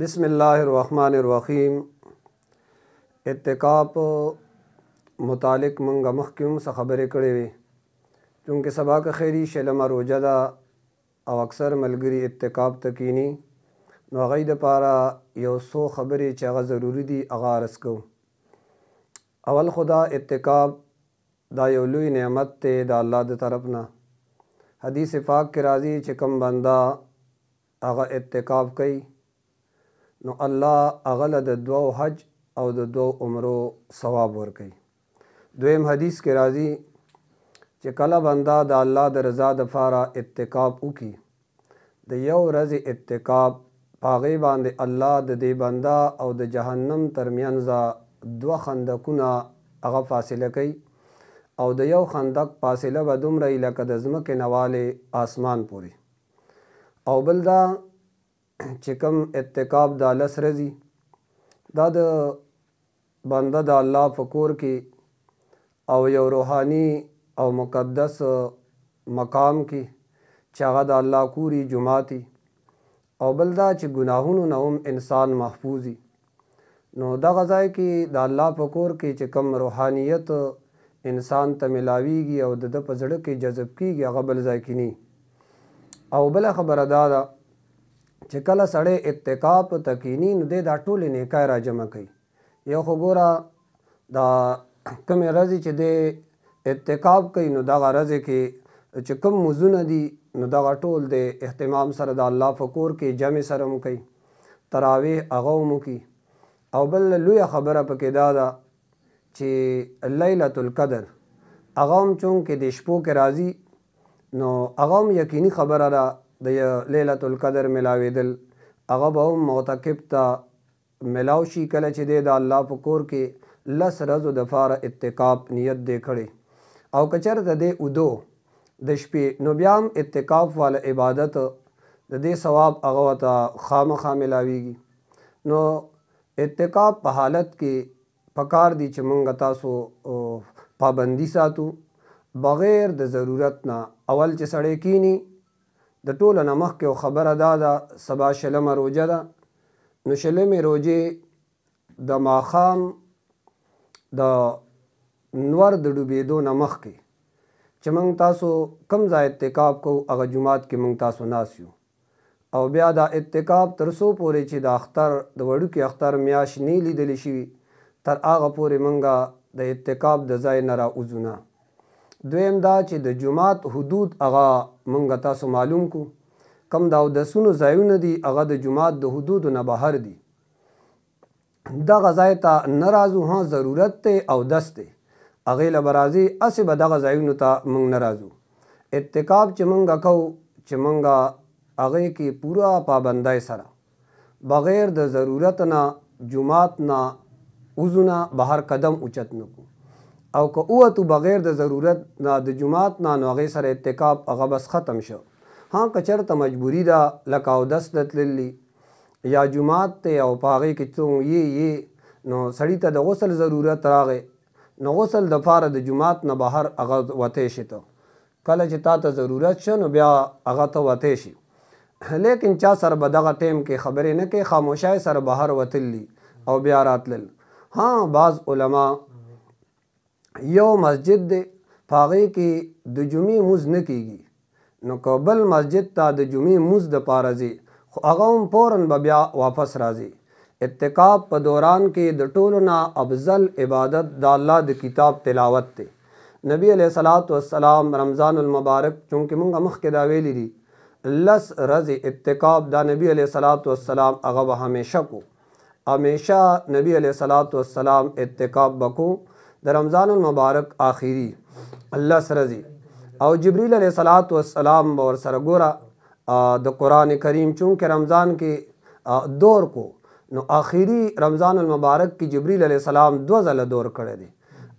बिस्मिल्लाहिर्रहमानिर्रहीम। इत्तिकाप मुतालिक मंगा मखकिम सा खबरें कड़े वे चूँकि सबा का खैरी शलमा रोजा दा और अक्सर मलगरी इत्तिकाप तकीनी नो गई द पारा यो सो खबरें चागा ज़रूरी दी आगा अर्ज़ को। अवल खुदा इत्तिकाप दा यो लुई नेमत ते दा अल्लाह द तरफना। हदीस पाक के राज़ी चिकम बंदा आगा इत्तिकाप कई नो अल्लाह अगल द दुआ हज और द दुआ उम्रो सवाब वर कई। दुएम हदीस के राज़ी चे कला बंदा द अल्लाह द रज़ा द फारा इत्तिकाप उकी द यौ रज़ इत्तिकाप पागे बांदे अल्लाह दे बंदा और द जहन्नम तरमियानज़ा दुआ खंदकुना अगा फासिला कई और द यौ खंदक फासिला बदुम रही लक द ज़्मके नवाले आसमान पूरी और बलदा चिकम इत्तिकाप दा लस रज़ी दा द बंदा दा अल्लाह फ़कोर की और यो रूहानी और मुक़द्दस मकाम की चागा दा अल्लाह कूरी जुमाती और बलदा च गुनाहुन नवम इंसान महफूजी नो दा गज़ाए की दा अल्लाह फ़कोर की चिकम रूहानियत इंसान त मिलावीगी और द पजड़ के जज़ब की अगा बल ज़ायकिनी और बला खबर दादा चिकला सड़े इत्तिकाप तकीनी नु दे दा टोल नेकाय रा जमा कई यो खगोरा दा कम रज़ी च दे इत्तिकाप कई नु दा रज़े के चिकम मुजुन दी नु दा टोल दे एहतमाम सर दा अल्लाह फ़कोर के जमे सरम कई तरावीह अगौम की और बल लुया खबर पके दादा चे लैलतुल क़दर अगौम चूँ के देशपो के राज़ी नो अगौम यकीनी खबर रा द लैलतुल क़दर मिलावेदल अगब मोतकिब ता मिलावशी कल चे दे दा अल्लाह फ़कोर के लस रज़ो दफ़ार इत्तिकाप नियत दे खड़े और कचर दे उदो दशपे नुब्याम इत्तिकाप वाला इबादत दे सवाब अगवता खाम खा मिलावीगी नो इत्तिकाप हालत के पकार दी चमंग तासो पाबंदी सातु बग़ैर द ज़रूरत ना अवल च सड़े कीनी द टोल नमक के खबर दादा सबा शलम रोजा दा नु शलम रोजे द माखाम द नवर द डुबेदो नमक के चमंग तासो कम ज़ा इत्तिकाप को अगर जुमात के मंग तासो नासियो और ब्या दा इत्तिकाप तरसो पोरे चे द अख्तर द वड़ू के अख्तर म्याश नीली दलिशी तर आगा पोरे मंगा द इत्तिकाप द ज़ाय नरा उजुना द्वेम दा चे द जुमात हदूद अगा मंगा तासो मालूम को कम दाव दसुन ज़ायुन दी अगा द जुमात द हदूद न बाहर दी दा गज़ायता नराजू हाँ ज़रूरत ते और दस्ते अगेल बराजी असे बदा गज़ायुन ता मंग नराजू इत्तिकाप चमंगा कौ चमंगा अगे की पूरा पाबंदा सरा बग़ैर द ज़रूरत ना जुमात ना उजुना बाहर कदम उचत नको और को तो बग़ैर द ज़रूरत ना द जुमात ना नगे सर इत्तिकाप अगा बस ख़त्म शो। हाँ कचर त मजबूरी दा लकाव दस दत लिली या जुमात ते और पागे कि तुम ये नो सड़ी त द गसल ज़रूरत रागे न गसल दफ़ार द जुमात न बाहर अगा वतेशी तो कल चिता त ज़रूरत शो न ब्या अगा तो वतेशी लेकिन चा सर बदगा टेम के खबरें न के खामोशाई सर बाहर वतिल्ली और ब्या रात लिल। हाँ बाज़ उलमा यो मस्जिद दे फागे की द जुमी मुज़ न कीगी न कबल मस्जिद ता द जुमी मुज़ द पारजी अगम फ़ौरन बब्या वापस राजी इत्तिकाप प दौरान के द टोलना अफजल इबादत द अल्लाह द किताब तिलावत ते नबी अलैहिस्सलातु वस्सलाम रमज़ानुल मुबारक चूँकि मुंगा मुख के दावेली दी लस रज़ इत्तिकाप दा नबी अलैहिस्सलातु वस्सलाम अगब हमेशा नबी अलैहिस्सलातु वस्सलाम इत्तिकाप बको द रमज़ानुल मुबारक आखिरी अल्लाह सरजी और जिब्रील अलैहिस्सलातु वस्सलाम और सरगोरा द कुरान करीम चूँकि रमज़ान के दौर को नो आखिरी रमज़ानुल मुबारक की जिब्रील अलैहिस्सलाम दो ज़ला दौर करे दे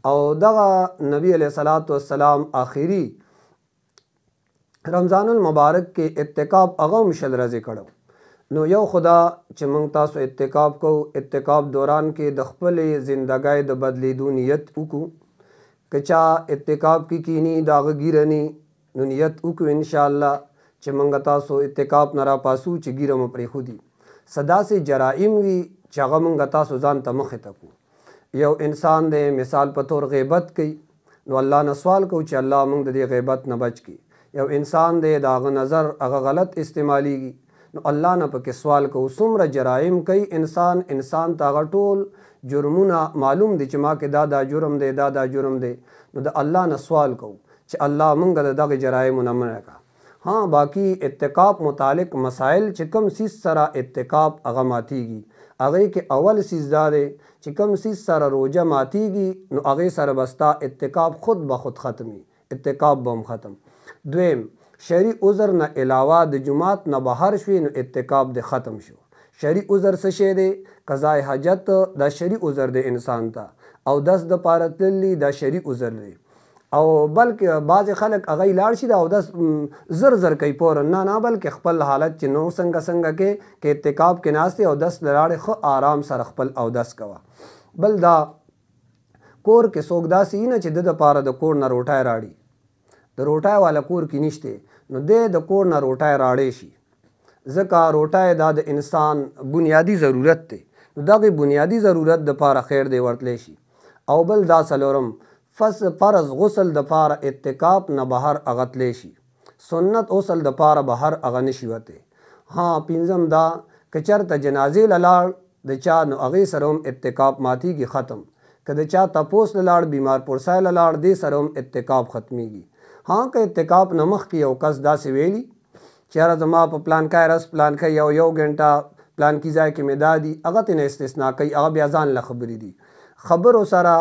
और दगा नबी अलैहिस्सलातु वस्सलाम आखिरी रमज़ानुल मुबारक के इत्तिकाप अगम शल रज़े कड़ो नो यो खुदा चमंग तासो इत्तिकाप को इत्तिकाप दौरान के दखपल ज़िंदगाए द बदली दू नियत उकू कचा इत्तिकाप की कीनी दाग गिरनी नु नियत उकू इंशाअल्लाह चमंग तासो इत्तिकाप नरा पासू च गिरम अपने खुदी سداسې جرائم وي چې هغه موږ تاسو ځان ته مخې ته کړو. یو انسان دی مثال په طور غیبت کوي، نو الله نه سوال کوو چې الله موږ د دې غیبت نه بچ کړي. یو انسان دی د هغه نظر هغه غلط استعمالیږي، نو الله نه پکې سوال کوو. څومره جرایم کوي انسان ته هغه ټول جرمونه معلوم دي چې ما کې دا جرم دی دا جرم دی، نو د الله نه سوال کوو چې الله موږ د دغه جرایمو نه منع کړه. ها باقی اتقاب متعلق مسائل چې کوم سیز سره اتقاب هغه ماتیږي، هغې کې اول سیز دا دی چې کوم سیز سره روجه ماتیږي نو هغې سره بستا اتقاب خود به خود ختمي، اتقاب به هم ختم. دویم شرعي عذر نه علاوه د جماعت نه بهر شوي نو اتقاب د ختم شو. شرعي عذر څه شی دی؟ قضای حاجت دا شرعي عذر دی انسان ته، او دس د پاره تللی دا شرعي عذر دی. او بلکې بعضې خلک هغه لاړ شي دا اودس زر کوي پوره نه بلکې خپل حالت چې نور څنګه کې اتقاب کې ناست دی اودس لراړې ښه آرام سره خپل اودس کوه. بل دا کور کې څوک داسې وي نه چې د پاره د کور نه روټۍ راړي، د روټۍ والا کور کې نشته نو د کور نه روټۍ راړې شي، ځکه روټۍ دا د انسان بنیادی ضرورت دی، نو دغه بنیادی ضرورت د پاره خیر دی ورتلی شي. او بل دا څلورم فرض غسل د پاره اتقاب نه بهر هغه تلی شي، سنت غسل د پاره بهر هغه نشي وتی. ها پنځم دا که چېرته جنازې له لاړ د چا نو هغې سره هم اتقاب ماتیږي ختم، که د چا تپوس له لاړ بیمار پرسای له لاړ دې سره هم اتقاب ختمیږي. ها که اتقاب نه مخکې یو کس داسې ویلي چې یاره زما په پلانکی رس پلانکی یو ګنټه پلانکي ځای کې مې دا دي، هغه ترې نه استثنا کوي، هغه بیا ځان له خبرې دي. خبرو سره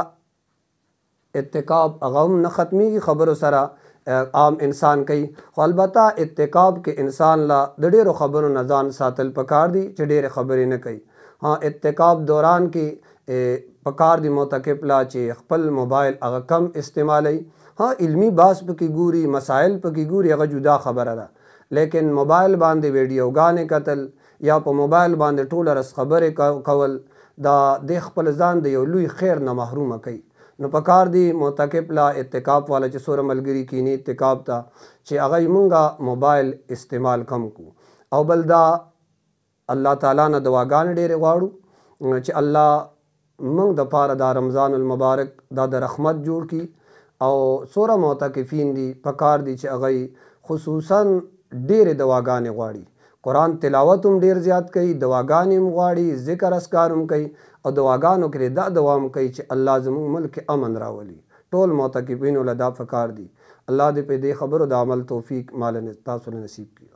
اتقاب هغه هم نه ختمیږي، خبرو سره عام انسان کوي، خو البته اتقاب کې انسان له د ډېرو خبرو نه ځان ساتل پکار دي چې ډېرې خبرې نه کوي. ها اتقاب دوران کې پکار دي معتکف لا چې خپل موبایل هغه کم استعمالی. ها علمی باس پکې ګوري، مسائل پکې ګوري، هغه جدا خبره ده، لیکن موبایل باندې ویډیوګانې کتل یا په موبایل باندې ټوله رس خبرې کول دا د خپل ځان د یو لوی خیر نه محرومه کوي. نو پکار دی معتکف لا اتقاب والا چې څومره ملګري کینی اتقاب ته چې هغه مونږه موبایل استعمال کم کو. او بل دا الله تعالی نه دعاګانې ډېرې غواړو چې الله مونږ د پاره دا رمضان المبارک دا د رحمت جوړ کی. او څومره معتکفین دي پکار دی چې هغه خصوصا ډېرې دعاګانې غواړي، قرآن تلاوت هم ډېر زیات کوي، دعاګانې هم غواړي، ذکر اذکار هم کوي، او دعاګانو کې دا دعا هم کوي چې الله زموږ ملک امن راولي. ټول معتکفینو له دا پکار دي. الله دې په دې خبرو د عمل توفیق مال تاسو له نصیب کړي.